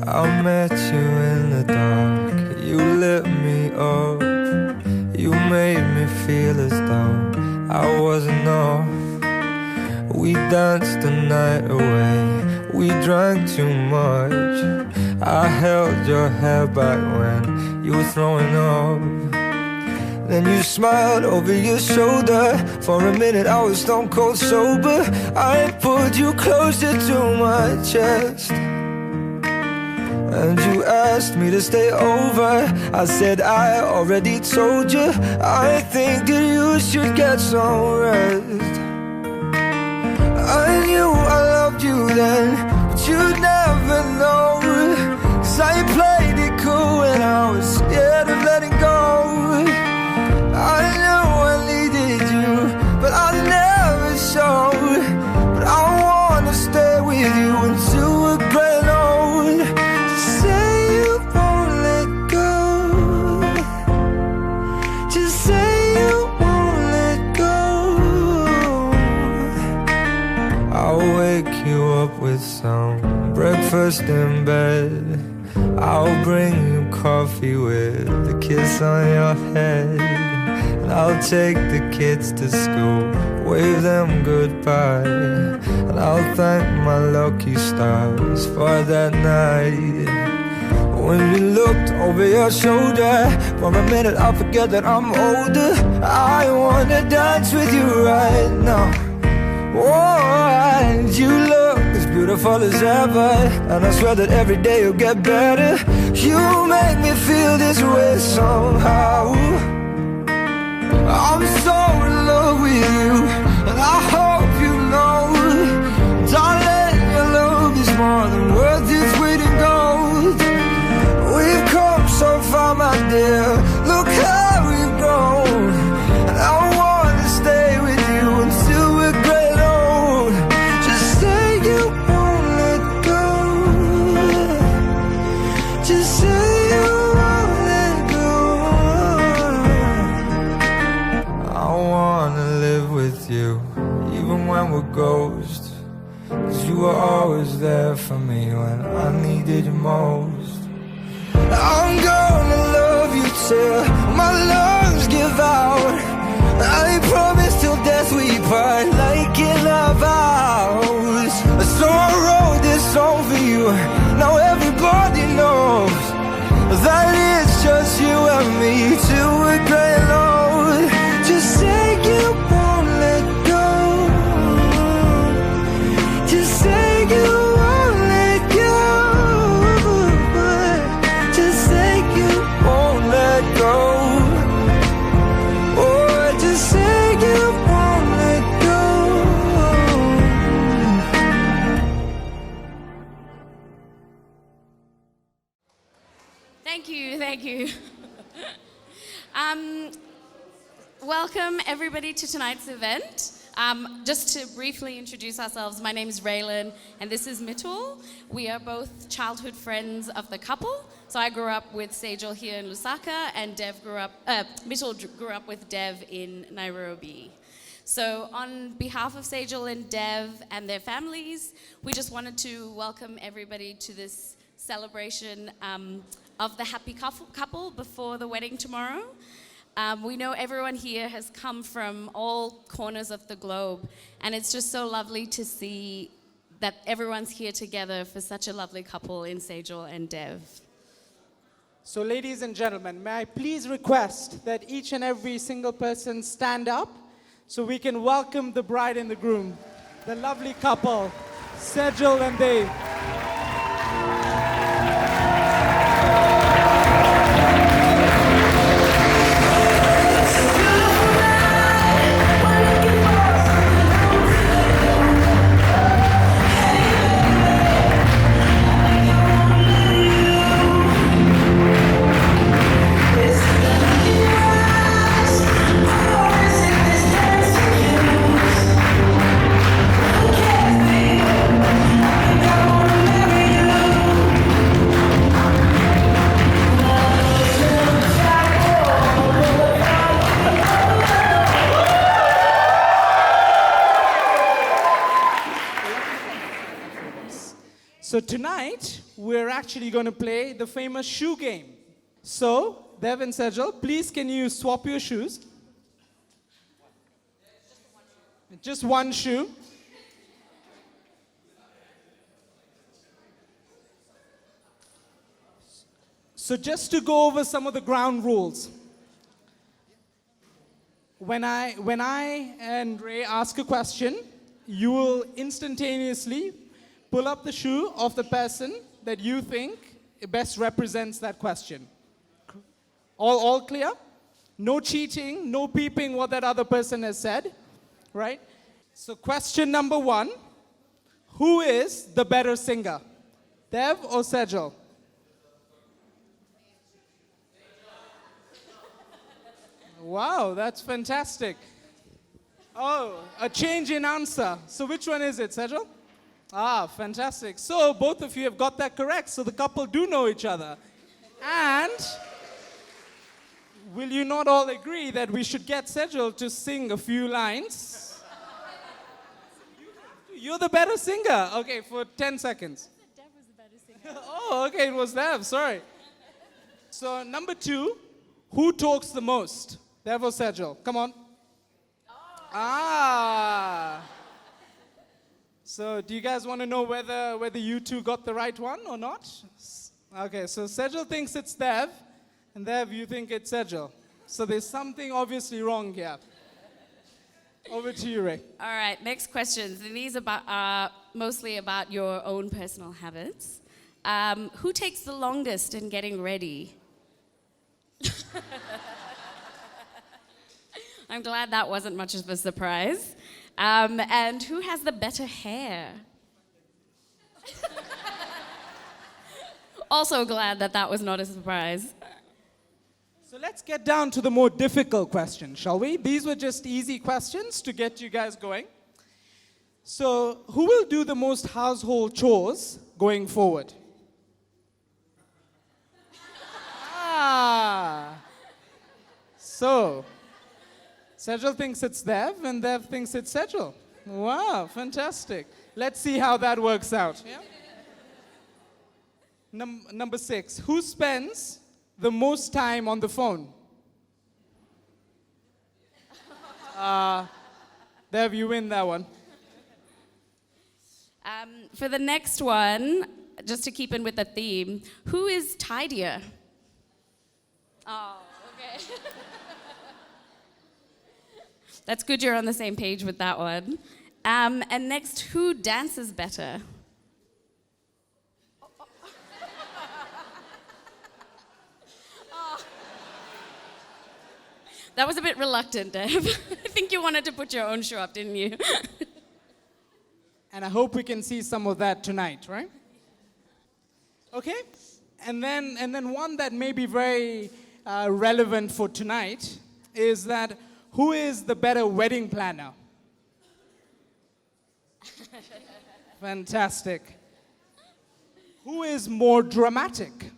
I met you in the dark, you lit me up. You made me feel as though I wasn't enough. We danced the night away, we drank too much. I held your hair back when you were throwing up. Then you smiled over your shoulder. For a minute I was stone cold sober. I pulled you closer to my chest, and you asked me to stay over. I said I already told you, I think that you should get some rest. I knew I loved you then, but you'd never know. 'Cause I played it cool when I was scared of letting go. I knew I needed you, but I never showed. But I wanna stay with you until we're gray and old. Just say you won't let go. Just say you won't let go. I'll wake you up with some breakfast in bed. I'll bring you coffee with a kiss on your head. And I'll take the kids to school, wave them goodbye. And I'll thank my lucky stars for that night. When you looked over your shoulder, for a minute I forget that I'm older. I wanna dance with you right now. Oh, and you look as beautiful as ever, and I swear that every day you'll get better. You make me feel this way somehow. I'm so in love with you, and I hope you know, darling, your love is more than worth its weight in gold. We've come so far, my dear, look how we've grown. And I wanna stay with you until we're gray and old. Just say you won't let go. Just say you won't let go. I wanna live with you, even when we're ghosts. 'Cause you were always there for me when I needed you most. I'm gonna love you till my lungs give out. I promise till death we part, like in our vows. So I wrote this song for you, now everybody knows that it's just you and me till we're gray and old. Just say you won't let go. Just say you won't let go. Just say you won't let go. Oh, just say you won't let go. Thank you, thank you. Welcome everybody to tonight's event. Just to briefly introduce ourselves, my name is Raylan and this is Mitul. We are both childhood friends of the couple. So I grew up with Sejal here in Lusaka, and Mitul grew up with Dev in Nairobi. So on behalf of Sejal and Dev and their families, we just wanted to welcome everybody to this celebration of the happy couple before the wedding tomorrow. We know everyone here has come from all corners of the globe, and it's just so lovely to see that everyone's here together for such a lovely couple in Sejal and Dev. So ladies and gentlemen, may I please request that each and every single person stand up so we can welcome the bride and the groom, the lovely couple, Sejal and Dev. Go So tonight, we're actually going to play the famous shoe game. So, Dev and Sejal, please can you swap your shoes? Just one shoe. So just to go over some of the ground rules. When I and Ray ask a question, you will instantaneously pull up the shoe of the person that you think best represents that question. All clear? No cheating, no peeping what that other person has said, right? So question number 1, who is the better singer? Dev or Sejal? Wow, that's fantastic. Oh, a change in answer. So which one is it, Sejal? Ah, fantastic. So both of you have got that correct. So the couple do know each other. And will you not all agree that we should get Sejal to sing a few lines? You're the better singer. Okay, for 10 seconds. Dev was the better singer. Oh, okay, it was Dev, sorry. So number 2, who talks the most? Dev or Sejal? Come on. Ah. So do you guys want to know whether you two got the right one or not? Okay, so Sejal thinks it's Dev, and Dev, you think it's Sejal. So there's something obviously wrong here. Over to you, Ray. All right, next questions. And these are mostly about your own personal habits. Who takes the longest in getting ready? I'm glad that wasn't much of a surprise. And who has the better hair? Also glad that was not a surprise. So let's get down to the more difficult question, shall we? These were just easy questions to get you guys going. So who will do the most household chores going forward? So, Sejal thinks it's Dev, and Dev thinks it's Sejal. Wow, fantastic. Let's see how that works out. Yeah? Number 6, who spends the most time on the phone? Dev, you win that one. For the next one, just to keep in with the theme, who is tidier? Oh, okay. That's good you're on the same page with that one. And next, who dances better? That was a bit reluctant, Dev. I think you wanted to put your own show up, didn't you? And I hope we can see some of that tonight, right? Okay. And then one that may be very relevant for tonight is that who is the better wedding planner? Fantastic. Who is more dramatic?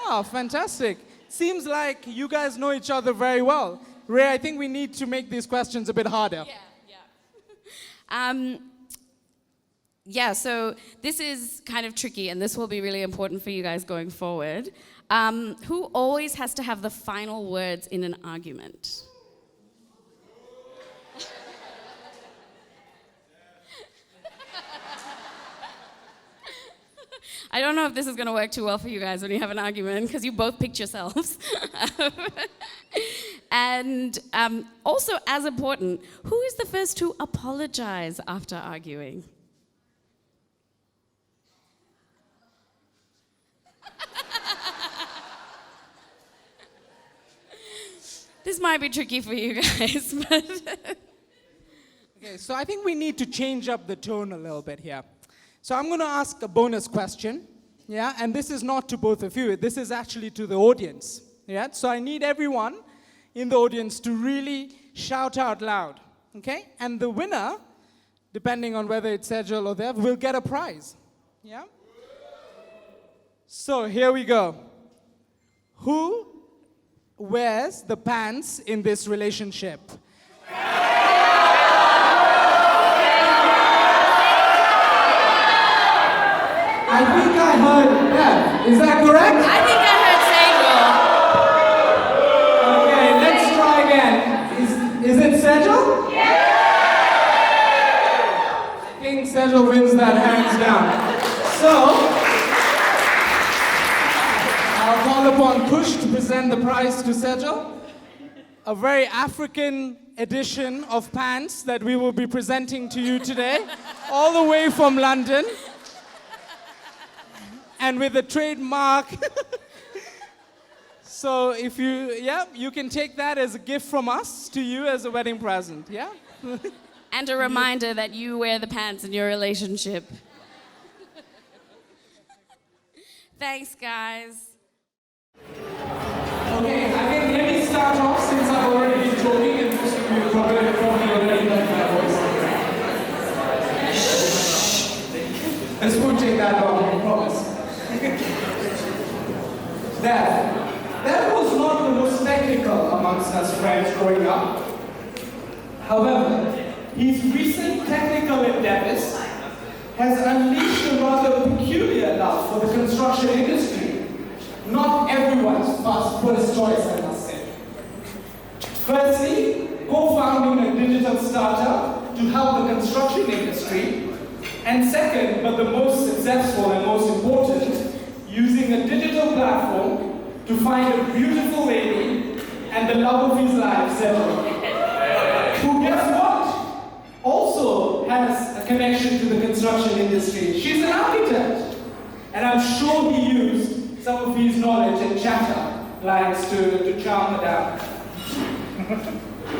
Ah, fantastic. Seems like you guys know each other very well. Ray, I think we need to make these questions a bit harder. Yeah, so this is kind of tricky, and this will be really important for you guys going forward. Who always has to have the final words in an argument? I don't know if this is going to work too well for you guys when you have an argument, because you both picked yourselves. And also, as important, who is the first to apologize after arguing? This might be tricky for you guys, but... Okay, so I think we need to change up the tone a little bit here. So I'm going to ask a bonus question, yeah? And this is not to both of you, this is actually to the audience, yeah? So I need everyone in the audience to really shout out loud, okay? And the winner, depending on whether it's Sejal or Dev, will get a prize, yeah? So here we go. Who wears the pants in this relationship? Is that correct? I think I heard Sejal. Okay, let's try again. Is it Sejal? I think Sejal wins that hands down. So, I'll call upon Kush to present the prize to Sejal. A very African edition of pants that we will be presenting to you today, all the way from London. And with a trademark. So if you can take that as a gift from us to you as a wedding present, yeah? And a reminder that you wear the pants in your relationship. Thanks, guys. Okay, I think let me start off since I've already been talking and most of you probably already heard my voice. This won't take that long, I promise. That was not the most technical amongst us friends growing up. However, his recent technical endeavors has unleashed a rather peculiar love for the construction industry. Not everyone's first choice, I must say. Firstly, co-founding a digital startup to help the construction industry. And second, but the most successful and most important, using a digital platform to find a beautiful lady and the love of his life, Sejal. Who, guess what? Also has a connection to the construction industry. She's an architect. And I'm sure he used some of his knowledge and chatter lines to charm her down.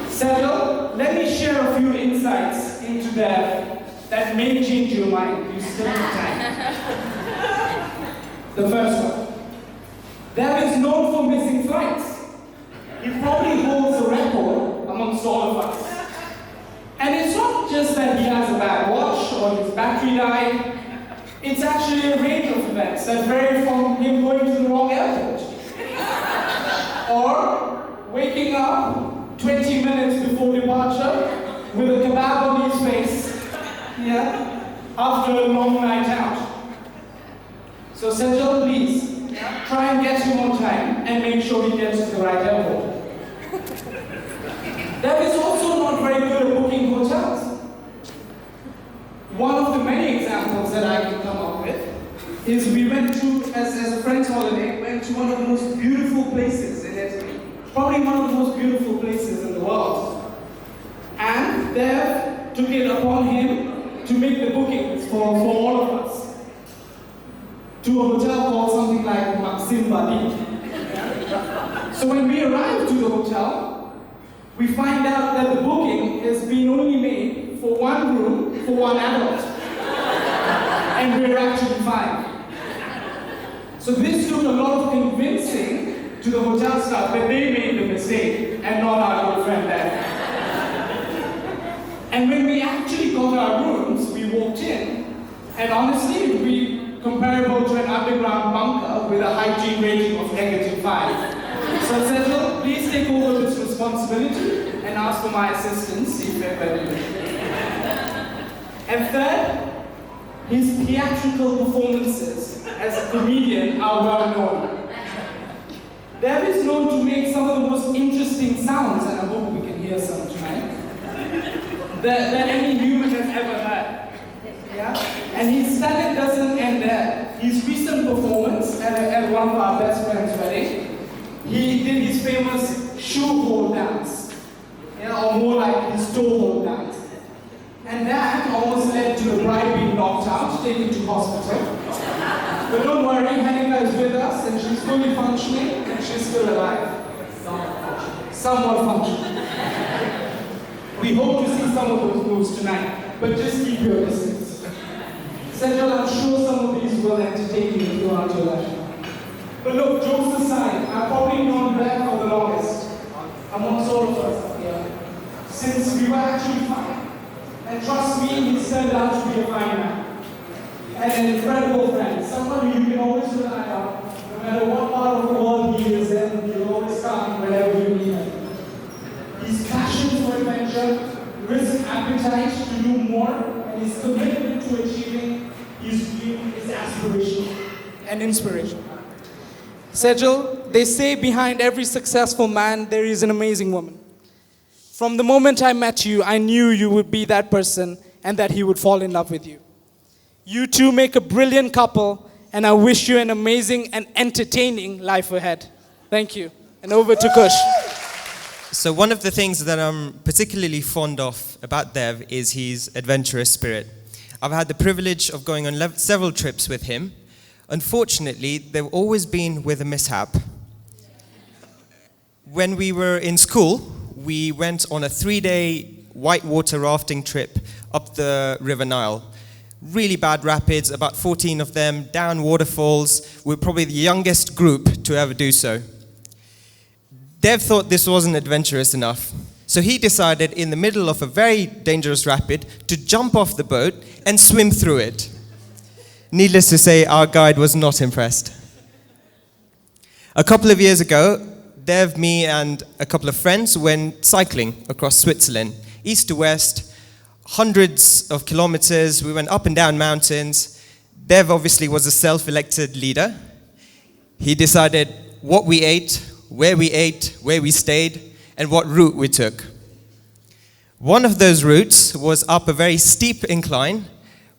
Sejal, let me share a few insights into that may change your mind. You still have time. The first one. Dev is known for missing flights. He probably holds a record amongst all of us. And it's not just that he has a bad watch or his battery died. It's actually a range of events that vary from him going to the wrong airport. Or waking up 20 minutes before departure with a kebab on his face, after a long night out. So Sejal, please, try and get him on time and make sure he gets to the right airport. Dev is also not very good at booking hotels. One of the many examples that I can come up with is we went to, as a friend's holiday, went to one of the most beautiful places in Italy. Probably one of the most beautiful places in the world. And Dev took it upon him to make the bookings for all of us. To a hotel called something like Maxim Badi. So when we arrived to the hotel, we find out that the booking has been only made for one room for one adult. And we're actually 5. So this took a lot of convincing to the hotel staff that they made the mistake and not our good friend there. And when we actually got our rooms, we walked in, and honestly, we comparable to an underground bunker with a hygiene rating of -5. So Sejal, please take over this responsibility and ask for my assistance if ever needed. And third, his theatrical performances as a comedian are well known. Dev is known to make some of the most interesting sounds, and I hope we can hear some tonight, that any human has ever heard. And his talent doesn't end there. His recent performance at one of our best friends' wedding, he did his famous shoe hole dance, or more like his toe hole dance. And that almost led to the bride being knocked out, taken to hospital. But don't worry, Hanika is with us, and she's fully functioning, and she's still alive. Somewhat functioning. We hope to see some of those moves tonight, but just keep your distance. Sejal, I'm sure some of these will entertain you throughout your life. But look, jokes aside, I've probably known Dev for the longest, amongst all of us here, since we were actually fine. And trust me, he's turned out to be a fine man. And an incredible friend, someone who you can always rely on, no matter what part of the world he is in, he'll always come whenever you need him. His passion for adventure, risk appetite to do more, and his commitment to achieving his dream, his aspiration, and inspiration. Sejal, they say behind every successful man there is an amazing woman. From the moment I met you, I knew you would be that person and that he would fall in love with you. You two make a brilliant couple, and I wish you an amazing and entertaining life ahead. Thank you. And over to Kush. So one of the things that I'm particularly fond of about Dev is his adventurous spirit. I've had the privilege of going on several trips with him. Unfortunately, they've always been with a mishap. When we were in school, we went on a 3-day whitewater rafting trip up the River Nile. Really bad rapids, about 14 of them, down waterfalls. We're probably the youngest group to ever do so. Dev thought this wasn't adventurous enough, so he decided in the middle of a very dangerous rapid to jump off the boat and swim through it. Needless to say, our guide was not impressed. A couple of years ago, Dev, me, and a couple of friends went cycling across Switzerland, east to west, hundreds of kilometers. We went up and down mountains. Dev obviously was a self-elected leader. He decided what we ate, where we stayed, and what route we took. One of those routes was up a very steep incline,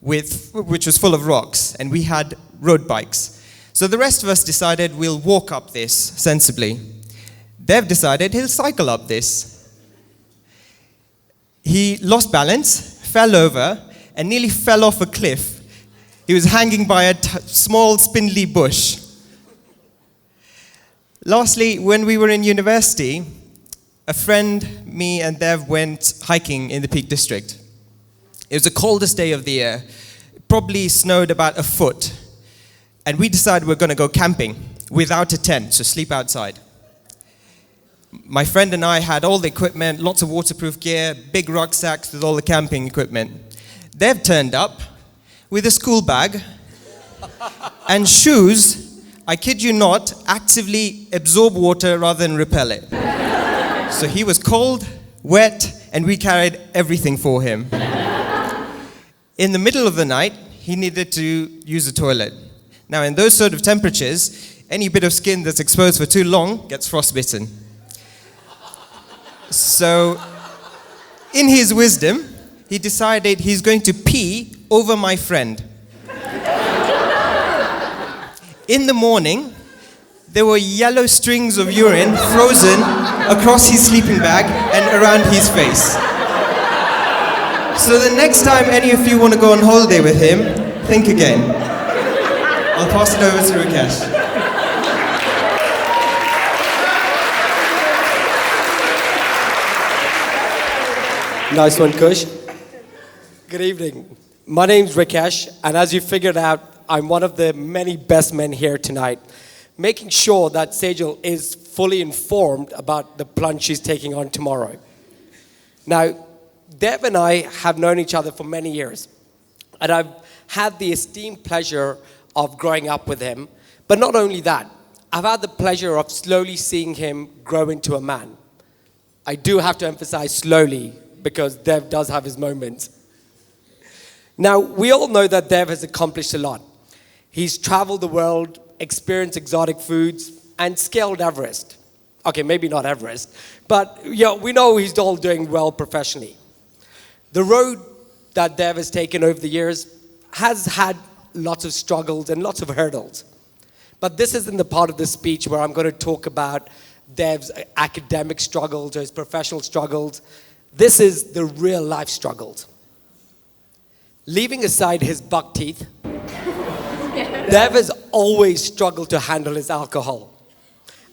which was full of rocks, and we had road bikes. So the rest of us decided we'll walk up this sensibly. Dev decided he'll cycle up this. He lost balance, fell over, and nearly fell off a cliff. He was hanging by a small spindly bush. Lastly, when we were in university, a friend, me, and Dev went hiking in the Peak District. It was the coldest day of the year. It probably snowed about a foot. And we decided we're going to go camping without a tent, so sleep outside. My friend and I had all the equipment, lots of waterproof gear, big rucksacks with all the camping equipment. Dev turned up with a school bag and shoes, I kid you not, actively absorb water rather than repel it. So he was cold, wet, and we carried everything for him. In the middle of the night, he needed to use the toilet. Now, in those sort of temperatures, any bit of skin that's exposed for too long gets frostbitten. So, in his wisdom, he decided he's going to pee over my friend. In the morning, there were yellow strings of urine frozen across his sleeping bag and around his face. So the next time any of you want to go on holiday with him, think again. I'll pass it over to Rakesh. Nice one, Kush. Good evening. My name's Rakesh, and as you figured out, I'm one of the many best men here tonight, making sure that Sejal is fully informed about the plunge she's taking on tomorrow. Now, Dev and I have known each other for many years, and I've had the esteemed pleasure of growing up with him. But not only that, I've had the pleasure of slowly seeing him grow into a man. I do have to emphasize slowly, because Dev does have his moments. Now, we all know that Dev has accomplished a lot. He's traveled the world, experienced exotic foods, and scaled Everest. Okay, maybe not Everest, but yeah, we know he's all doing well professionally. The road that Dev has taken over the years has had lots of struggles and lots of hurdles. But this isn't the part of the speech where I'm going to talk about Dev's academic struggles or his professional struggles. This is the real life struggles. Leaving aside his buck teeth, Dev has always struggled to handle his alcohol.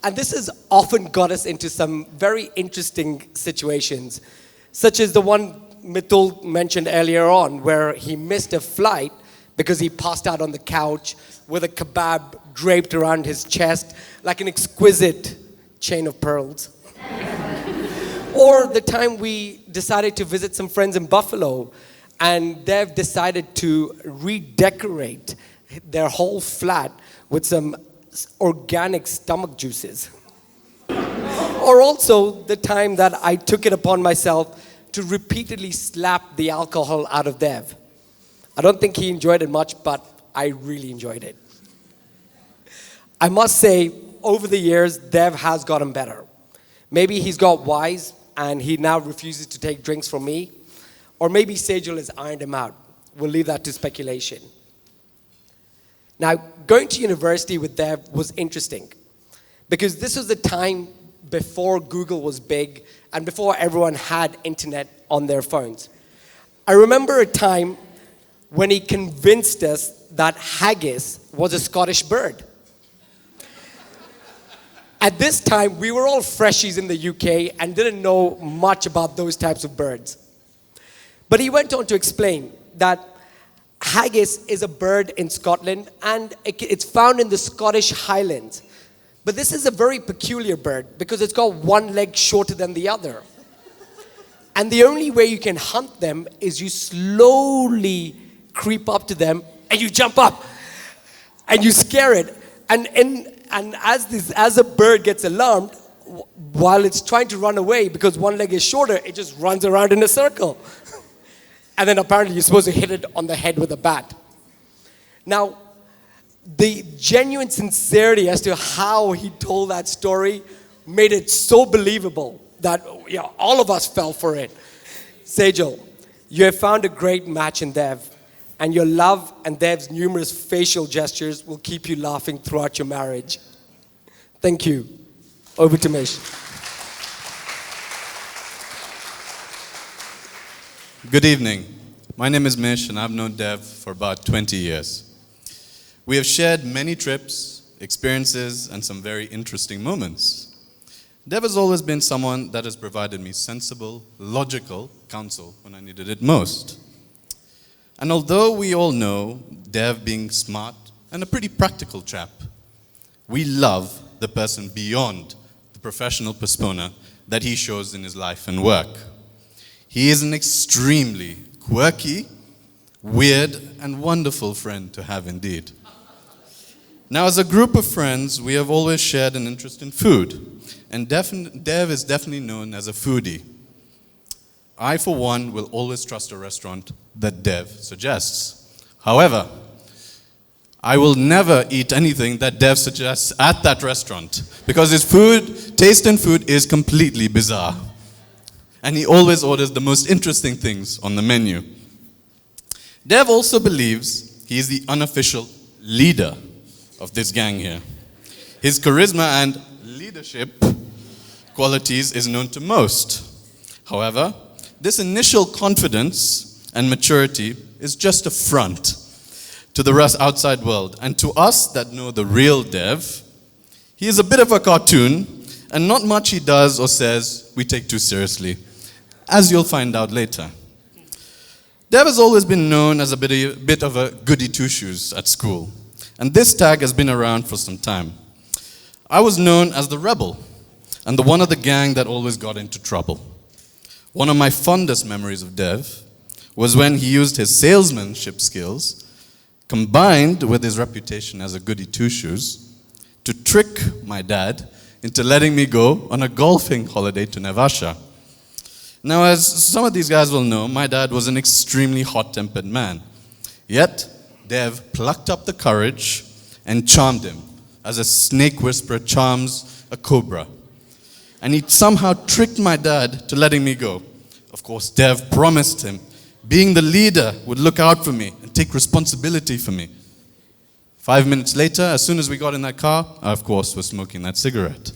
And this has often got us into some very interesting situations, such as the one Mitul mentioned earlier on, where he missed a flight because he passed out on the couch with a kebab draped around his chest like an exquisite chain of pearls. Or the time we decided to visit some friends in Buffalo, and Dev decided to redecorate their whole flat with some organic stomach juices. Or also the time that I took it upon myself to repeatedly slap the alcohol out of Dev. I don't think he enjoyed it much, but I really enjoyed it. I must say, over the years, Dev has gotten better. Maybe he's got wise and he now refuses to take drinks from me. Or maybe Sejal has ironed him out. We'll leave that to speculation. Now, going to university with Dev was interesting because this was the time before Google was big and before everyone had internet on their phones. I remember a time when he convinced us that haggis was a Scottish bird. At this time, we were all freshies in the UK and didn't know much about those types of birds. But he went on to explain that haggis is a bird in Scotland and it's found in the Scottish Highlands. But this is a very peculiar bird because it's got one leg shorter than the other. And the only way you can hunt them is you slowly creep up to them and you jump up and you scare it. And as a bird gets alarmed, while it's trying to run away because one leg is shorter, it just runs around in a circle. And then apparently you're supposed to hit it on the head with a bat. Now, the genuine sincerity as to how he told that story made it so believable that all of us fell for it. Sejal, you have found a great match in Dev, and your love and Dev's numerous facial gestures will keep you laughing throughout your marriage. Thank you. Over to Mish. Good evening. My name is Mish, and I've known Dev for about 20 years. We have shared many trips, experiences, and some very interesting moments. Dev has always been someone that has provided me sensible, logical counsel when I needed it most. And although we all know Dev being smart and a pretty practical chap, we love the person beyond the professional persona that he shows in his life and work. He is an extremely quirky, weird, and wonderful friend to have indeed. Now, as a group of friends, we have always shared an interest in food, and Dev is definitely known as a foodie. I, for one, will always trust a restaurant that Dev suggests. However, I will never eat anything that Dev suggests at that restaurant because his taste in food is completely bizarre. And he always orders the most interesting things on the menu. Dev also believes he is the unofficial leader of this gang here. His charisma and leadership qualities is known to most. However, this initial confidence and maturity is just a front to the rest outside world. And to us that know the real Dev, he is a bit of a cartoon, and not much he does or says we take too seriously, as you'll find out later. Dev has always been known as a bit of a goody two-shoes at school, and this tag has been around for some time. I was known as the rebel, and the one of the gang that always got into trouble. One of my fondest memories of Dev was when he used his salesmanship skills, combined with his reputation as a goody two-shoes, to trick my dad into letting me go on a golfing holiday to Nevasha. Now, as some of these guys will know, my dad was an extremely hot-tempered man. Yet, Dev plucked up the courage and charmed him, as a snake whisperer charms a cobra. And he somehow tricked my dad to letting me go. Of course, Dev promised him, being the leader, would look out for me and take responsibility for me. 5 minutes later, as soon as we got in that car, I, of course, was smoking that cigarette.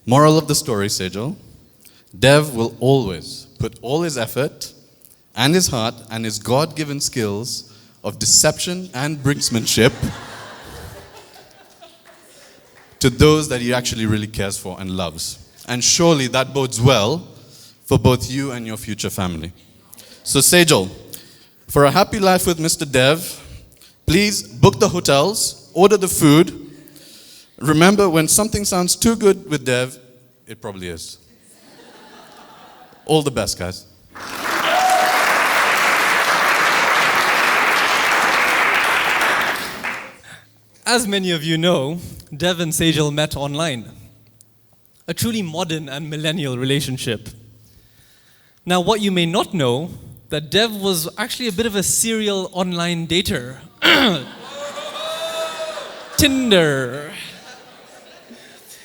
Moral of the story, Sejal, Dev will always put all his effort and his heart and his God-given skills of deception and brinksmanship to those that he actually really cares for and loves. And surely that bodes well for both you and your future family. So Sejal, for a happy life with Mr. Dev, please book the hotels, order the food. Remember, when something sounds too good with Dev, it probably is. All the best, guys. As many of you know, Dev and Sejal met online. A truly modern and millennial relationship. Now, what you may not know, that Dev was actually a bit of a serial online dater. Tinder.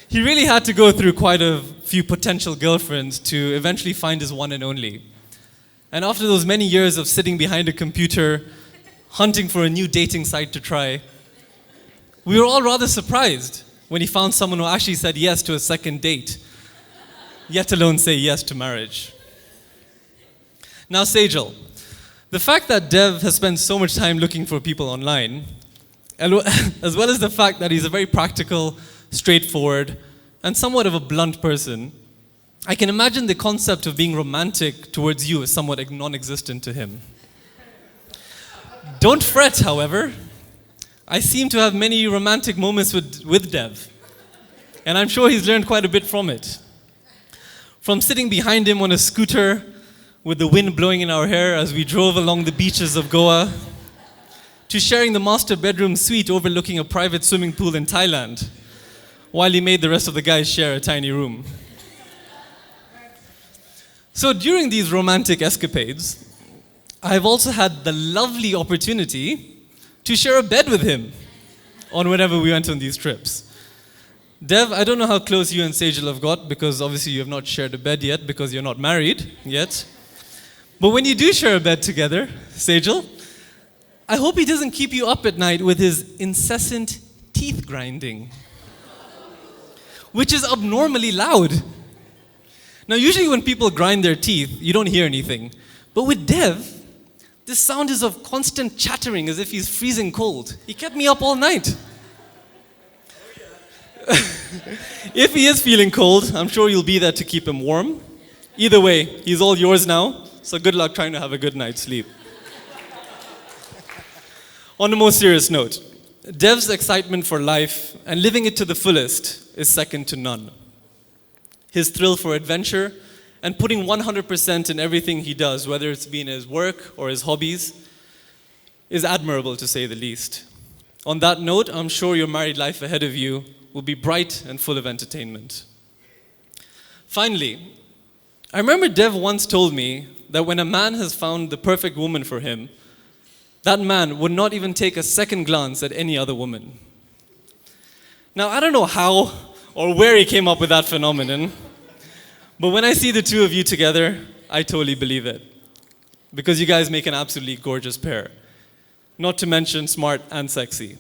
He really had to go through quite a few potential girlfriends to eventually find his one and only. And after those many years of sitting behind a computer, hunting for a new dating site to try, we were all rather surprised when he found someone who actually said yes to a second date, yet alone say yes to marriage. Now, Sejal, the fact that Dev has spent so much time looking for people online, as well as the fact that he's a very practical, straightforward, and somewhat of a blunt person, I can imagine the concept of being romantic towards you is somewhat non-existent to him. Don't fret, however. I seem to have many romantic moments with Dev, and I'm sure he's learned quite a bit from it. From sitting behind him on a scooter with the wind blowing in our hair as we drove along the beaches of Goa, to sharing the master bedroom suite overlooking a private swimming pool in Thailand, while he made the rest of the guys share a tiny room. So during these romantic escapades, I've also had the lovely opportunity to share a bed with him on whenever we went on these trips. Dev, I don't know how close you and Sejal have got, because obviously you have not shared a bed yet because you're not married yet. But when you do share a bed together, Sejal, I hope he doesn't keep you up at night with his incessant teeth grinding, which is abnormally loud. Now, usually when people grind their teeth, you don't hear anything. But with Dev, this sound is of constant chattering as if he's freezing cold. He kept me up all night. If he is feeling cold, I'm sure you'll be there to keep him warm. Either way, he's all yours now, so good luck trying to have a good night's sleep. On a more serious note, Dev's excitement for life and living it to the fullest is second to none. His thrill for adventure and putting 100% in everything he does, whether it's been his work or his hobbies, is admirable to say the least. On that note, I'm sure your married life ahead of you will be bright and full of entertainment. Finally, I remember Dev once told me that when a man has found the perfect woman for him, that man would not even take a second glance at any other woman. Now, I don't know how or where he came up with that phenomenon, but when I see the two of you together, I totally believe it. Because you guys make an absolutely gorgeous pair. Not to mention smart and sexy.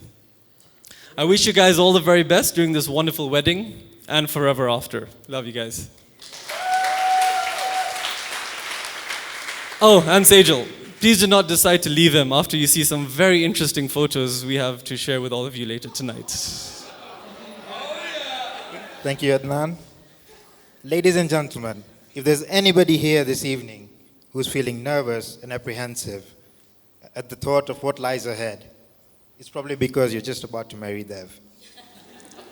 I wish you guys all the very best during this wonderful wedding and forever after. Love you guys. Oh, and Sejal, please do not decide to leave him after you see some very interesting photos we have to share with all of you later tonight. Thank you, Adnan. Ladies and gentlemen, if there's anybody here this evening who's feeling nervous and apprehensive at the thought of what lies ahead, it's probably because you're just about to marry Dev.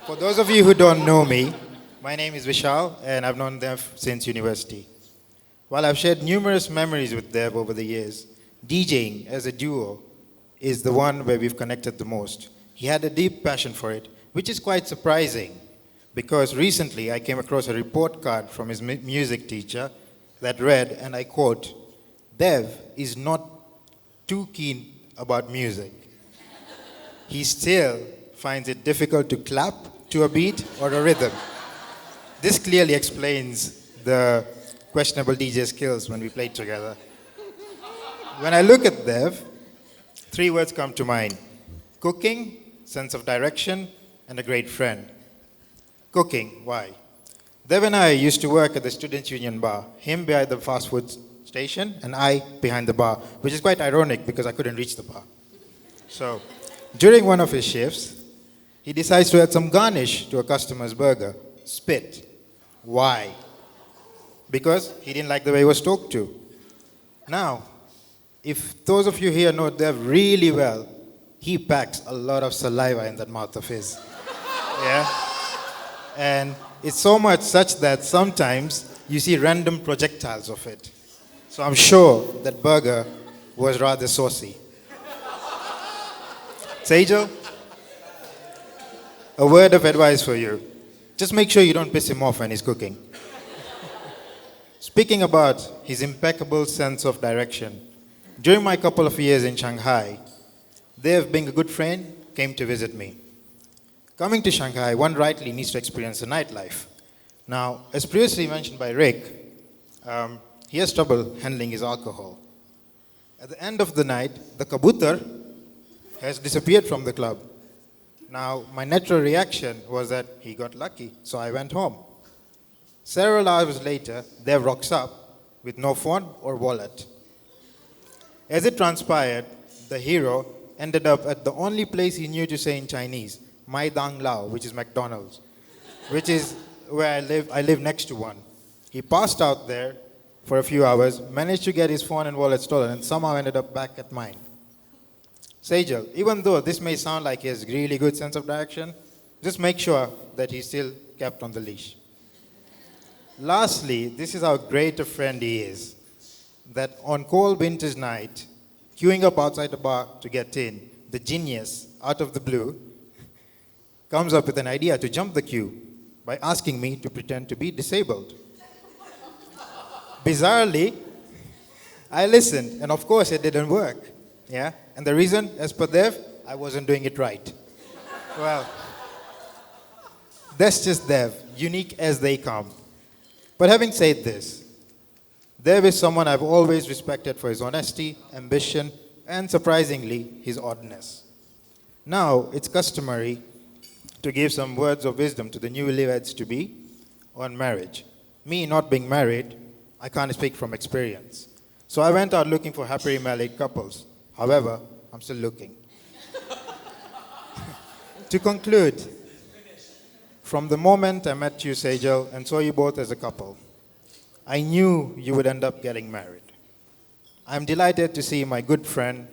For those of you who don't know me, my name is Vishal, and I've known Dev since university. While I've shared numerous memories with Dev over the years, DJing as a duo is the one where we've connected the most. He had a deep passion for it, which is quite surprising, because recently I came across a report card from his music teacher that read, and I quote, "Dev is not too keen about music. He still finds it difficult to clap to a beat or a rhythm." This clearly explains the questionable DJ skills when we played together. When I look at Dev, 3 words come to mind: cooking, sense of direction, and a great friend. Cooking, why? Dev and I used to work at the Students' Union bar, him behind the fast food station and I behind the bar, which is quite ironic because I couldn't reach the bar. So, during one of his shifts, he decides to add some garnish to a customer's burger. Spit. Why? Because he didn't like the way he was talked to. Now, if those of you here know Dev really well, he packs a lot of saliva in that mouth of his. Yeah? And it's so much such that sometimes you see random projectiles of it. So I'm sure that burger was rather saucy. Sejal, a word of advice for you. Just make sure you don't piss him off when he's cooking. Speaking about his impeccable sense of direction, during my couple of years in Shanghai, Dev, being a good friend, came to visit me. Coming to Shanghai, one rightly needs to experience the nightlife. Now, as previously mentioned by Rick, he has trouble handling his alcohol. At the end of the night, the kabutar has disappeared from the club. Now, my natural reaction was that he got lucky, so I went home. Several hours later, Dev rocks up with no phone or wallet. As it transpired, the hero ended up at the only place he knew to say in Chinese, Mai Dang Lao, which is McDonald's, which is where I live. I live next to one. He passed out there for a few hours, managed to get his phone and wallet stolen, and somehow ended up back at mine. Sejal, even though this may sound like he has really good sense of direction, just make sure that he's still kept on the leash. Lastly, this is how great a friend he is, that on cold winter's night, queuing up outside the bar to get in, the genius, out of the blue, comes up with an idea to jump the queue by asking me to pretend to be disabled. Bizarrely, I listened, and of course it didn't work. Yeah? And the reason, as per Dev, I wasn't doing it right. Well, that's just Dev, unique as they come. But having said this, Dev is someone I've always respected for his honesty, ambition, and surprisingly, his oddness. Now, it's customary to give some words of wisdom to the newlyweds-to-be on marriage. Me not being married, I can't speak from experience. So I went out looking for happily married couples. However, I'm still looking. To conclude, from the moment I met you, Sejal, and saw you both as a couple, I knew you would end up getting married. I'm delighted to see my good friend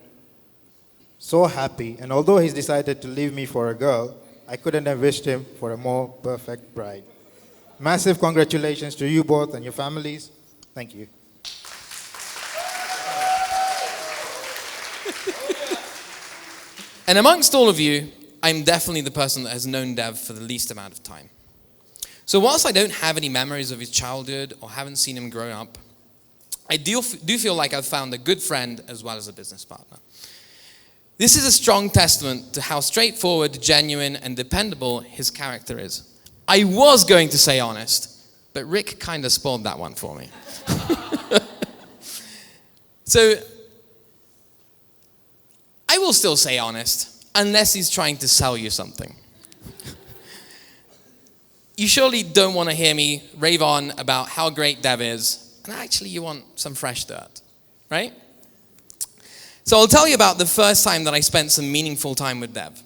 so happy, and although he's decided to leave me for a girl, I couldn't have wished him for a more perfect bride. Massive congratulations to you both and your families. Thank you. And amongst all of you, I'm definitely the person that has known Dev for the least amount of time. So whilst I don't have any memories of his childhood or haven't seen him grow up, I do feel like I've found a good friend as well as a business partner. This is a strong testament to how straightforward, genuine, and dependable his character is. I was going to say honest, but Rick kind of spoiled that one for me. So, I will still say honest, unless he's trying to sell you something. You surely don't want to hear me rave on about how great Dev is, and actually you want some fresh dirt, right? So I'll tell you about the first time that I spent some meaningful time with Dev.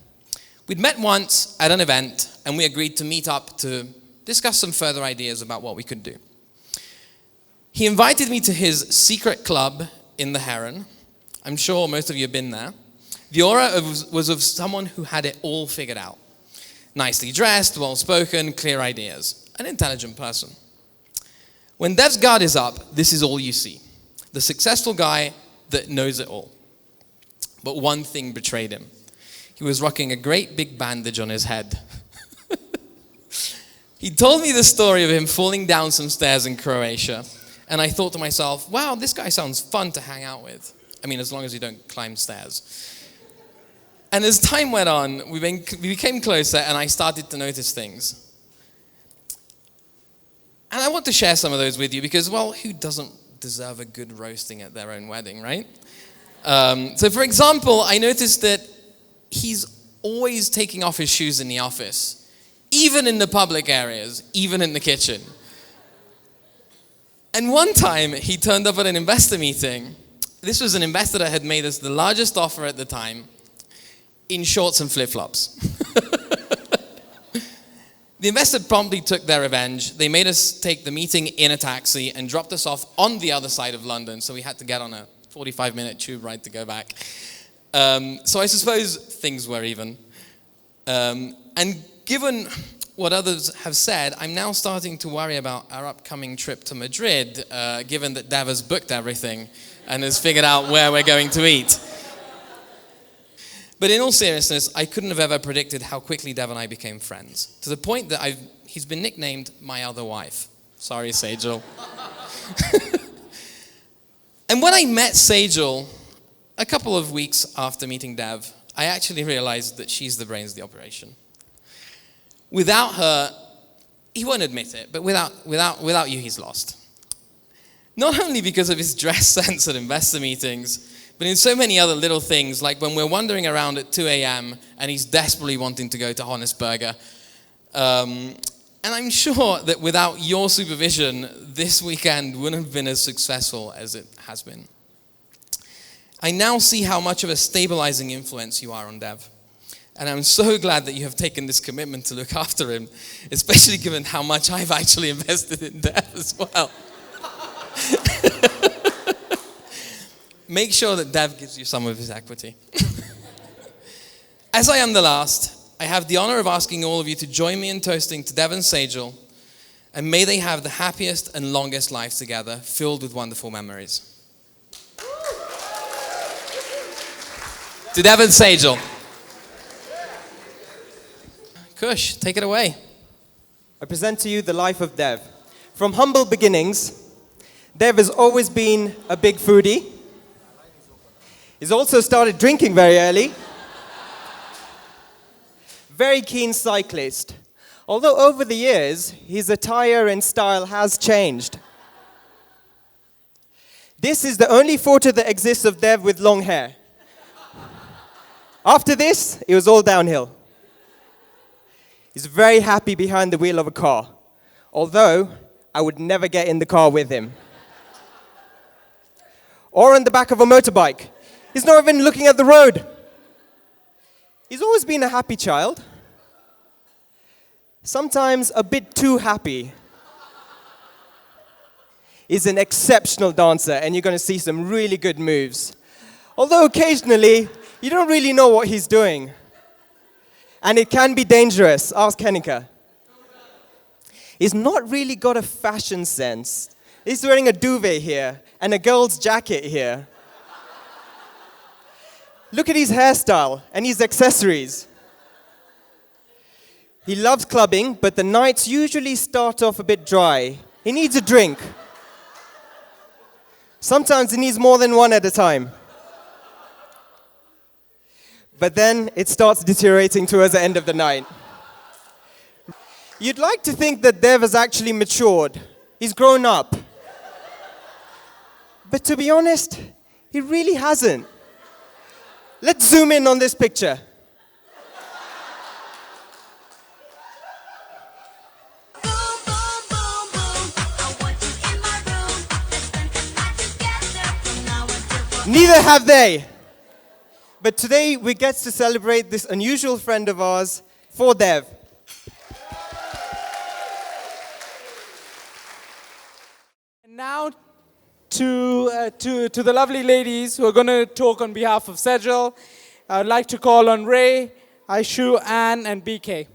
We'd met once at an event, and we agreed to meet up to discuss some further ideas about what we could do. He invited me to his secret club in the Heron. I'm sure most of you have been there. The aura was of someone who had it all figured out. Nicely dressed, well-spoken, clear ideas. An intelligent person. When Dev's guard is up, this is all you see. The successful guy that knows it all. But one thing betrayed him. He was rocking a great big bandage on his head. He told me the story of him falling down some stairs in Croatia. And I thought to myself, wow, this guy sounds fun to hang out with. I mean, as long as you don't climb stairs. And as time went on, we became closer, and I started to notice things. And I want to share some of those with you because, well, who doesn't deserve a good roasting at their own wedding, right? So, for example, I noticed that he's always taking off his shoes in the office, even in the public areas, even in the kitchen. And one time, he turned up at an investor meeting. This was an investor that had made us the largest offer at the time, in shorts and flip-flops. The investor promptly took their revenge. They made us take the meeting in a taxi and dropped us off on the other side of London, so we had to get on a 45-minute tube ride to go back. So I suppose things were even. And given what others have said, I'm now starting to worry about our upcoming trip to Madrid, given that Dev has booked everything and has figured out where we're going to eat. But in all seriousness, I couldn't have ever predicted how quickly Dev and I became friends, to the point that he's been nicknamed my other wife. Sorry, Sejal. And when I met Sejal, a couple of weeks after meeting Dev, I actually realized that she's the brains of the operation. Without her, he won't admit it, but without you, he's lost. Not only because of his dress sense at investor meetings, but in so many other little things, like when we're wandering around at 2 a.m. and he's desperately wanting to go to Honest Burger. And I'm sure that without your supervision, this weekend wouldn't have been as successful as it has been. I now see how much of a stabilizing influence you are on Dev. And I'm so glad that you have taken this commitment to look after him, especially given how much I've actually invested in Dev as well. Make sure that Dev gives you some of his equity. As I am the last, I have the honor of asking all of you to join me in toasting to Dev and Sejal, and may they have the happiest and longest lives together, filled with wonderful memories. To Dev and Sejal. Kush, take it away. I present to you the life of Dev. From humble beginnings, Dev has always been a big foodie. He's also started drinking very early. Very keen cyclist. Although over the years, his attire and style has changed. This is the only photo that exists of Dev with long hair. After this, it was all downhill. He's very happy behind the wheel of a car. Although, I would never get in the car with him. Or on the back of a motorbike. He's not even looking at the road. He's always been a happy child. Sometimes a bit too happy. He's an exceptional dancer, and you're going to see some really good moves. Although occasionally, you don't really know what he's doing. And it can be dangerous. Ask Kenika. He's not really got a fashion sense. He's wearing a duvet here and a girl's jacket here. Look at his hairstyle and his accessories. He loves clubbing, but the nights usually start off a bit dry. He needs a drink. Sometimes he needs more than one at a time. But then it starts deteriorating towards the end of the night. You'd like to think that Dev has actually matured. He's grown up. But to be honest, he really hasn't. Let's zoom in on this picture. Neither have they. But today we get to celebrate this unusual friend of ours for Dev. And now to the lovely ladies who are going to talk on behalf of Sejal. I would like to call on Ray, Aishu, Anne, and BK.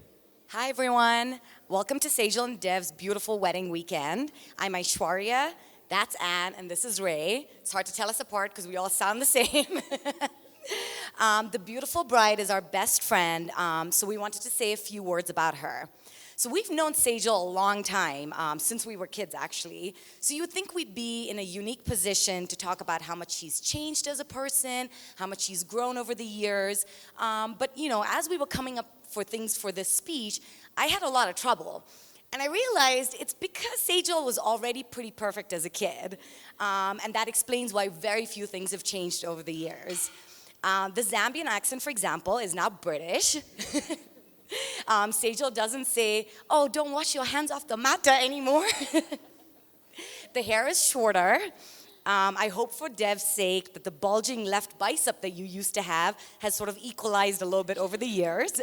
Hi, everyone. Welcome to Sejal and Dev's beautiful wedding weekend. I'm Aishwarya, that's Anne, and this is Ray. It's hard to tell us apart because we all sound the same. The beautiful bride is our best friend, so we wanted to say a few words about her. So we've known Sejal a long time, since we were kids, actually. So you would think we'd be in a unique position to talk about how much she's changed as a person, how much she's grown over the years. But, you know, as we were coming up for things for this speech, I had a lot of trouble. And I realized it's because Sejal was already pretty perfect as a kid. And that explains why very few things have changed over the years. The Zambian accent, for example, is now British. Sejal doesn't say, oh, don't wash your hands off the matter anymore. The hair is shorter. I hope for Dev's sake that the bulging left bicep that you used to have has sort of equalized a little bit over the years.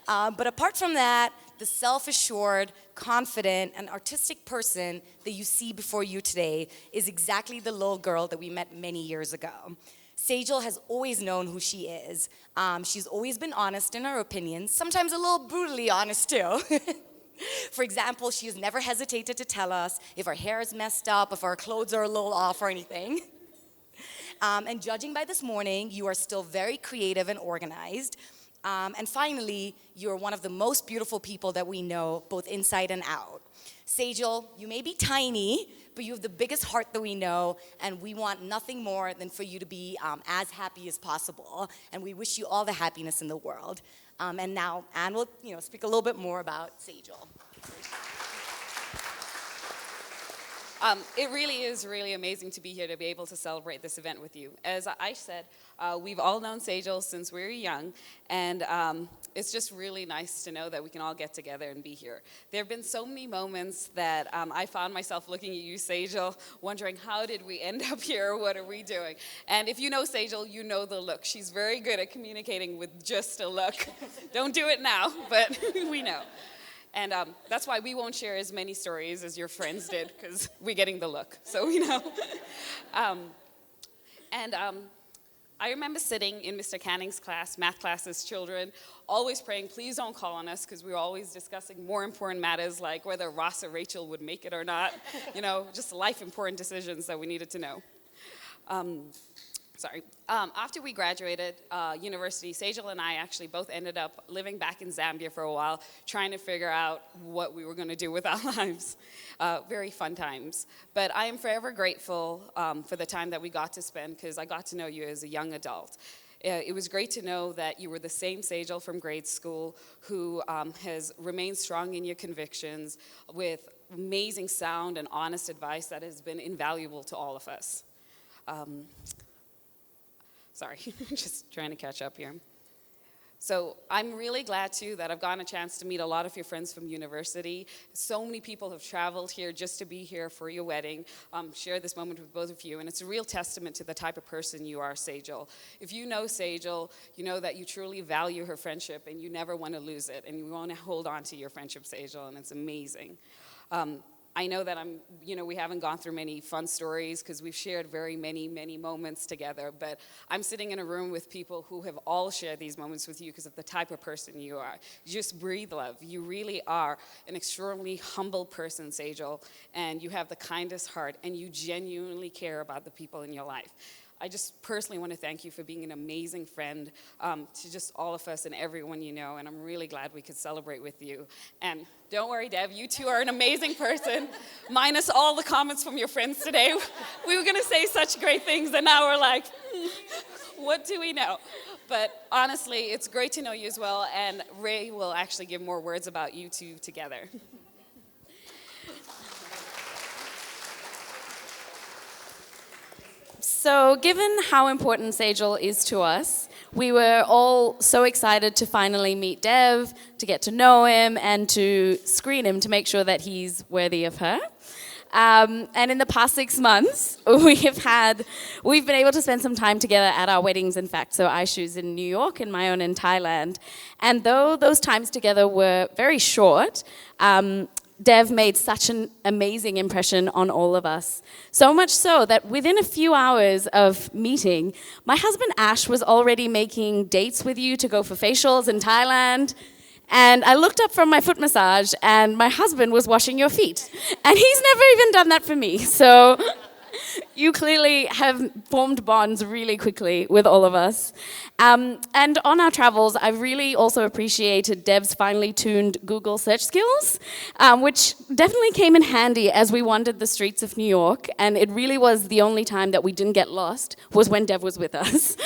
But apart from that, the self-assured, confident, and artistic person that you see before you today is exactly the little girl that we met many years ago. Sejal has always known who she is. She's always been honest in her opinions, sometimes a little brutally honest too. For example, she has never hesitated to tell us if our hair is messed up, if our clothes are a little off or anything. And judging by this morning, you are still very creative and organized. And finally, you're one of the most beautiful people that we know, both inside and out. Sejal, you may be tiny, but you have the biggest heart that we know, and we want nothing more than for you to be as happy as possible. And we wish you all the happiness in the world. And now Anne will, speak a little bit more about Sejal. It really is really amazing to be here to be able to celebrate this event with you. As I said, we've all known Sejal since we were young, and it's just really nice to know that we can all get together and be here. There have been so many moments that I found myself looking at you, Sejal, wondering how did we end up here, what are we doing? And if you know Sejal, you know the look. She's very good at communicating with just a look. Don't do it now, but we know. And that's why we won't share as many stories as your friends did, because we're getting the look, so we know. I remember sitting in Mr. Canning's class, math class as children, always praying, please don't call on us, because we were always discussing more important matters like whether Ross or Rachel would make it or not, just life important decisions that we needed to know. After we graduated university, Sejal and I actually both ended up living back in Zambia for a while, trying to figure out what we were going to do with our lives. Very fun times. But I am forever grateful for the time that we got to spend, because I got to know you as a young adult. It was great to know that you were the same Sejal from grade school who has remained strong in your convictions with amazing sound and honest advice that has been invaluable to all of us. Sorry, just trying to catch up here. So I'm really glad, too, that I've gotten a chance to meet a lot of your friends from university. So many people have traveled here just to be here for your wedding, share this moment with both of you, and it's a real testament to the type of person you are, Sejal. If you know Sejal, you know that you truly value her friendship, and you never want to lose it, and you want to hold on to your friendship, Sejal, and it's amazing. I know that we haven't gone through many fun stories because we've shared very many moments together, but I'm sitting in a room with people who have all shared these moments with you because of the type of person you are. You just breathe love. You really are an extremely humble person, Sejal, and you have the kindest heart, and you genuinely care about the people in your life. I just personally want to thank you for being an amazing friend to just all of us and everyone you know, and I'm really glad we could celebrate with you. And don't worry, Dev, you two are an amazing person, minus all the comments from your friends today. We were going to say such great things, and now we're like, what do we know? But honestly, it's great to know you as well, and Ray will actually give more words about you two together. So given how important Sejal is to us, we were all so excited to finally meet Dev, to get to know him, and to screen him to make sure that he's worthy of her. And in the past 6 months, we've been able to spend some time together at our weddings, in fact. So Aishu's in New York and my own in Thailand. And though those times together were very short, Dev made such an amazing impression on all of us. So much so that within a few hours of meeting, my husband Ash was already making dates with you to go for facials in Thailand. And I looked up from my foot massage and my husband was washing your feet. And he's never even done that for me. So you clearly have formed bonds really quickly with all of us. And on our travels, I really also appreciated Dev's finely tuned Google search skills, which definitely came in handy as we wandered the streets of New York. And it really was the only time that we didn't get lost was when Dev was with us.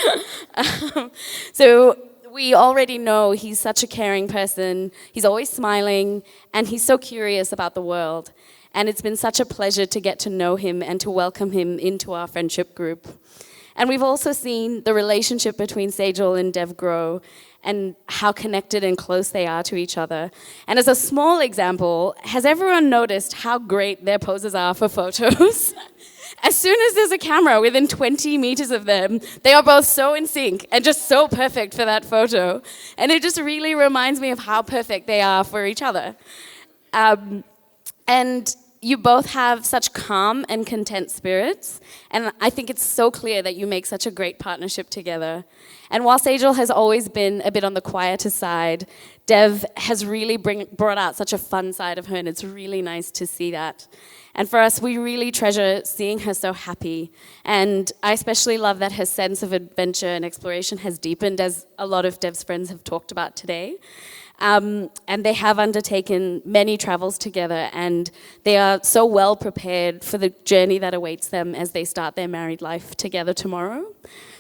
So we already know he's such a caring person. He's always smiling, and he's so curious about the world. And it's been such a pleasure to get to know him and to welcome him into our friendship group. And we've also seen the relationship between Sejal and Dev grow and how connected and close they are to each other. And as a small example, has everyone noticed how great their poses are for photos? As soon as there's a camera within 20 meters of them, they are both so in sync and just so perfect for that photo. And it just really reminds me of how perfect they are for each other. And you both have such calm and content spirits, and I think it's so clear that you make such a great partnership together. And while Sejal has always been a bit on the quieter side, Dev has really brought out such a fun side of her, and it's really nice to see that. And for us, we really treasure seeing her so happy. And I especially love that her sense of adventure and exploration has deepened, as a lot of Dev's friends have talked about today. And they have undertaken many travels together, and they are so well prepared for the journey that awaits them as they start their married life together tomorrow.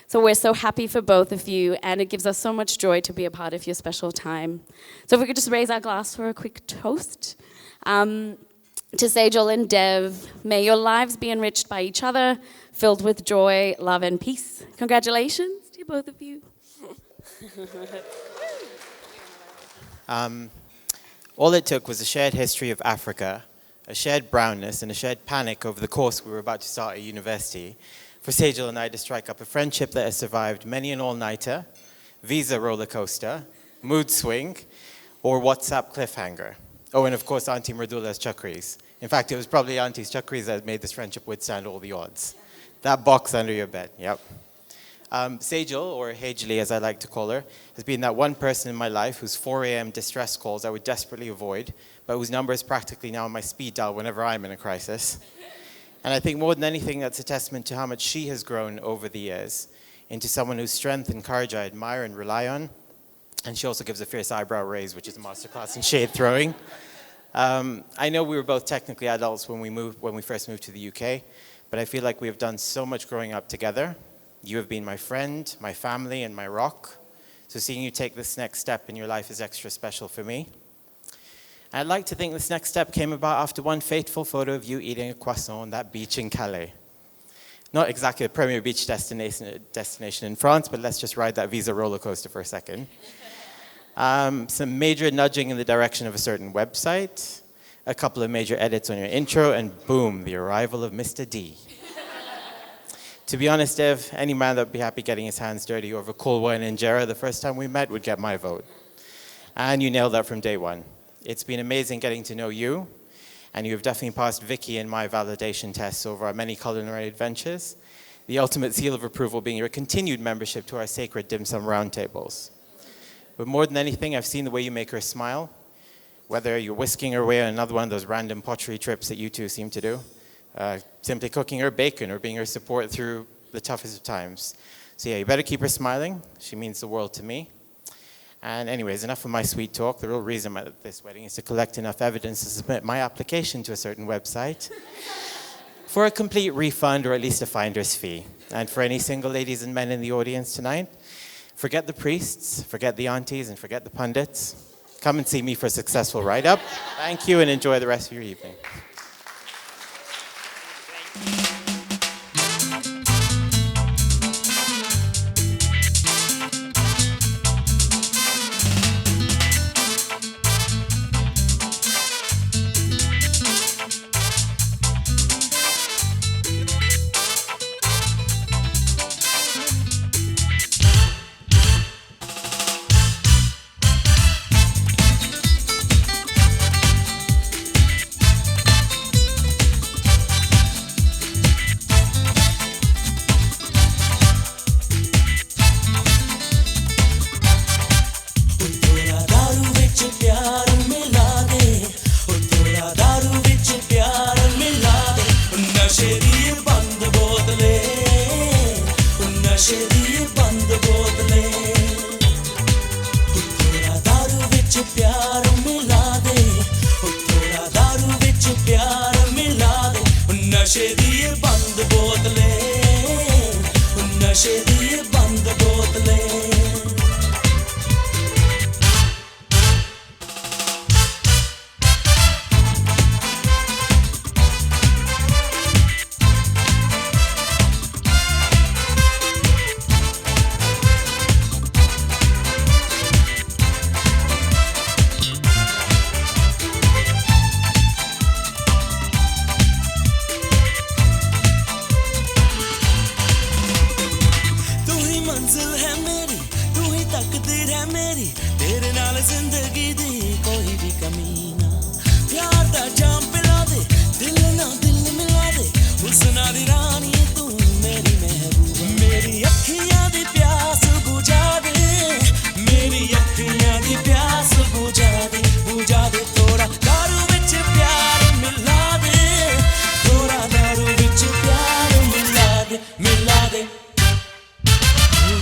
So we're so happy for both of you, and it gives us so much joy to be a part of your special time. So if we could just raise our glass for a quick toast. To Sejal and Dev, may your lives be enriched by each other, filled with joy, love, and peace. Congratulations to both of you. All it took was a shared history of Africa, a shared brownness, and a shared panic over the course we were about to start at university for Sejal and I to strike up a friendship that has survived many an all-nighter, visa roller coaster, mood swing, or WhatsApp cliffhanger. Oh, and of course, Auntie Merdula's chakris. In fact, it was probably Auntie's chakris that made this friendship withstand all the odds. That box under your bed, yep. Sejal, or Hajli as I like to call her, has been that one person in my life whose 4 a.m. distress calls I would desperately avoid, but whose number is practically now on my speed dial whenever I'm in a crisis. And I think more than anything, that's a testament to how much she has grown over the years into someone whose strength and courage I admire and rely on. And she also gives a fierce eyebrow raise, which is a masterclass in shade throwing. I know we were both technically adults when we first moved to the UK, but I feel like we have done so much growing up together. You have been my friend, my family, and my rock. So seeing you take this next step in your life is extra special for me. I'd like to think this next step came about after one fateful photo of you eating a croissant on that beach in Calais. Not exactly a premier beach destination in France, but let's just ride that visa roller coaster for a second. Some major nudging in the direction of a certain website, a couple of major edits on your intro, and boom, the arrival of Mr. D. To be honest, Dev, any man that would be happy getting his hands dirty over cold wine and injera the first time we met would get my vote. And you nailed that from day one. It's been amazing getting to know you, and you have definitely passed Vicky and my validation tests over our many culinary adventures, the ultimate seal of approval being your continued membership to our sacred dim sum roundtables. But more than anything, I've seen the way you make her smile, whether you're whisking her away on another one of those random pottery trips that you two seem to do, simply cooking her bacon or being her support through the toughest of times. So yeah, you better keep her smiling. She means the world to me. And anyways, enough of my sweet talk. The real reason I'm at this wedding is to collect enough evidence to submit my application to a certain website for a complete refund or at least a finder's fee. And for any single ladies and men in the audience tonight, forget the priests, forget the aunties, and forget the pundits. Come and see me for a successful write-up. Thank you and enjoy the rest of your evening.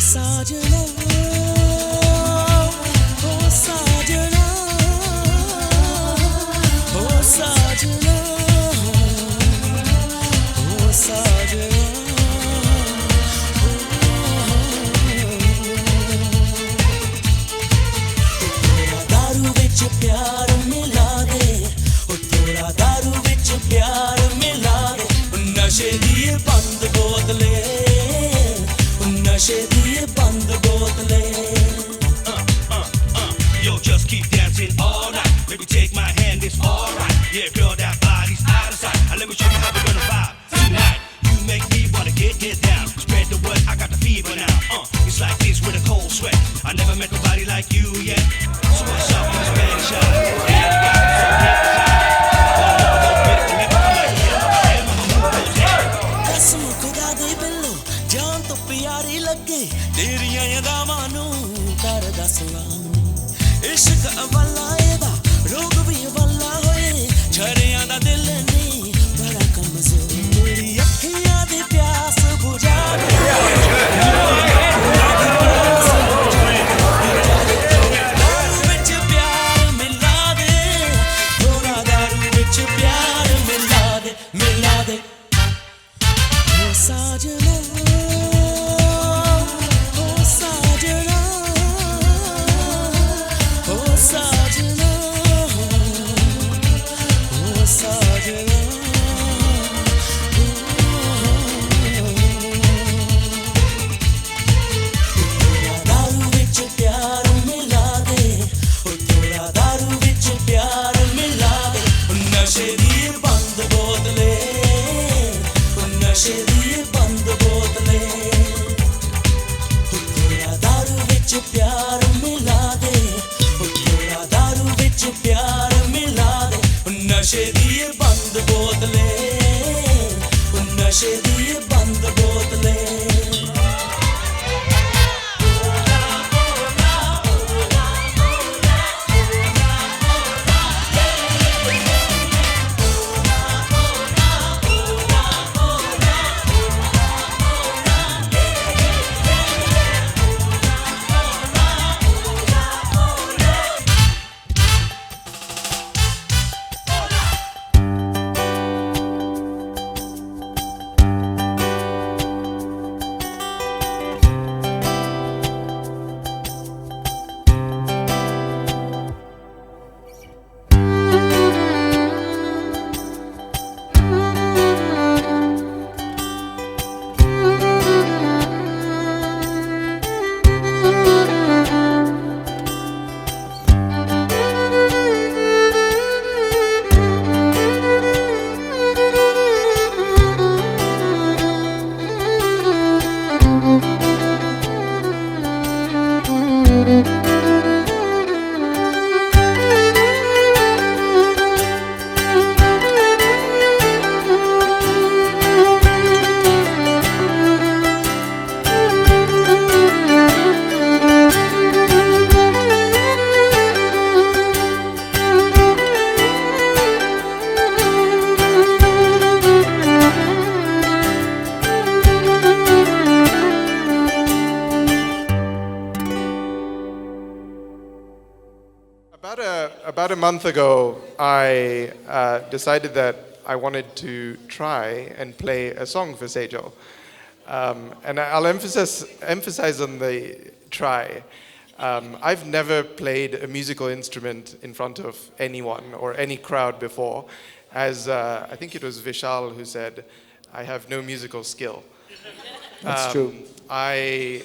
Sajna, oh Sajna. प्यार मिला दे ओ थोड़ा दारू विच प्यार मिला दे नशे दी बंद बोतले नशे दी बंद बोतले Yo, just keep dancing all night. Baby, take my hand, it's alright. Yeah, girl, that body's out of sight. Now let me show you how we're gonna vibe tonight. You make me wanna get down. Spread the word, I got the fever now. It's like this with a cold sweat. I never met nobody like you yet. So what's up in Spanish? कसम खुदा दे बिल्लो जान तो प्यारी लगे तेरियां यादां नू करदा सलाम इश्क अवला एदा रोग भी अवला होए छड़ियां दा दिल नहीं बड़ा कमजोर मेरी अखियां दी प्यास बुझा दे दारू विच प्यार मिला दे थोड़ा दारू विच प्यार मिला दे साजना ओ साजना ओ साजना ओ साजना दारू विच प्यार मिला दे ओ थोड़ा दारू विच प्यार मिला दे नशे दी बंद बोतले नशे दी बंद बोतले थोड़ा दारू विच प्यार मिला दे थोड़ा दारू विच प्यार मिला दे नशे दी बंद बोतले नशे दी बंद बोतले About a month ago, I decided that I wanted to try and play a song for Sejal. And I'll emphasize on the try. I've never played a musical instrument in front of anyone or any crowd before. As I think it was Vishal who said, I have no musical skill. That's true. I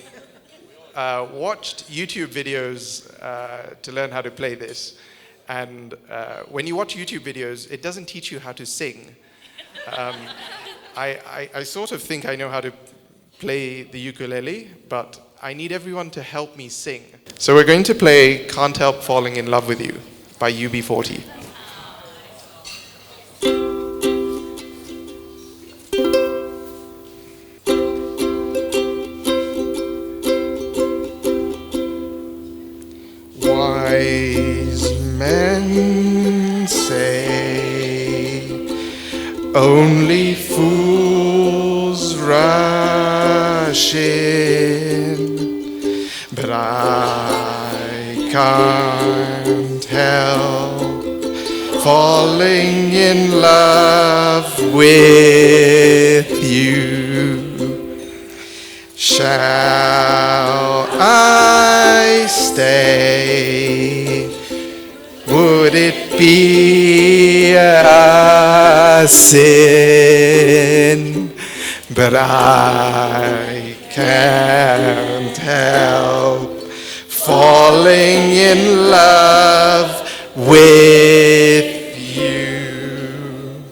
watched YouTube videos to learn how to play this. And when you watch YouTube videos, it doesn't teach you how to sing. I sort of think I know how to play the ukulele, but I need everyone to help me sing. So we're going to play Can't Help Falling in Love with You by UB40. Wise men say only fools rush in, but I can't help falling in love with you. Shall I stay? it be a sin? But I can't help falling in love with you.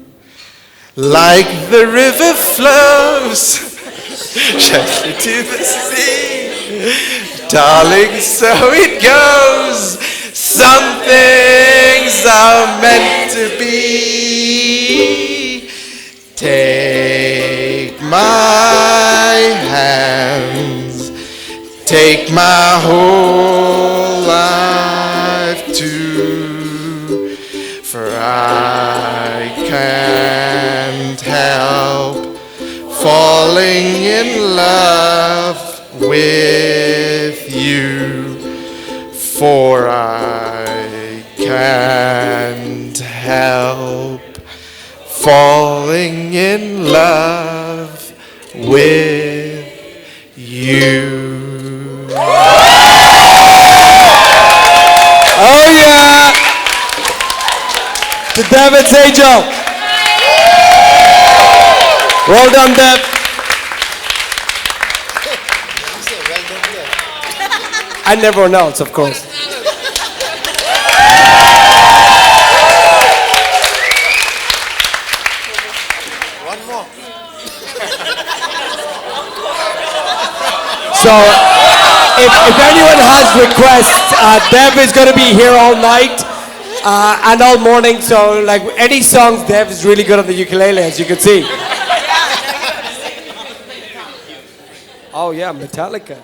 Like the river flows gently to the sea, darling, so it goes. Some things are meant to be. Take my hands, take my whole life too, for I can't help falling in love with you, for I can't help falling in love with you. Oh yeah! To Dev and Sejal. Well done, Dev. And everyone else, of course. So, if anyone has requests, Dev is going to be here all night and all morning. So, like any songs, Dev is really good on the ukulele, as you can see. Oh yeah, Metallica.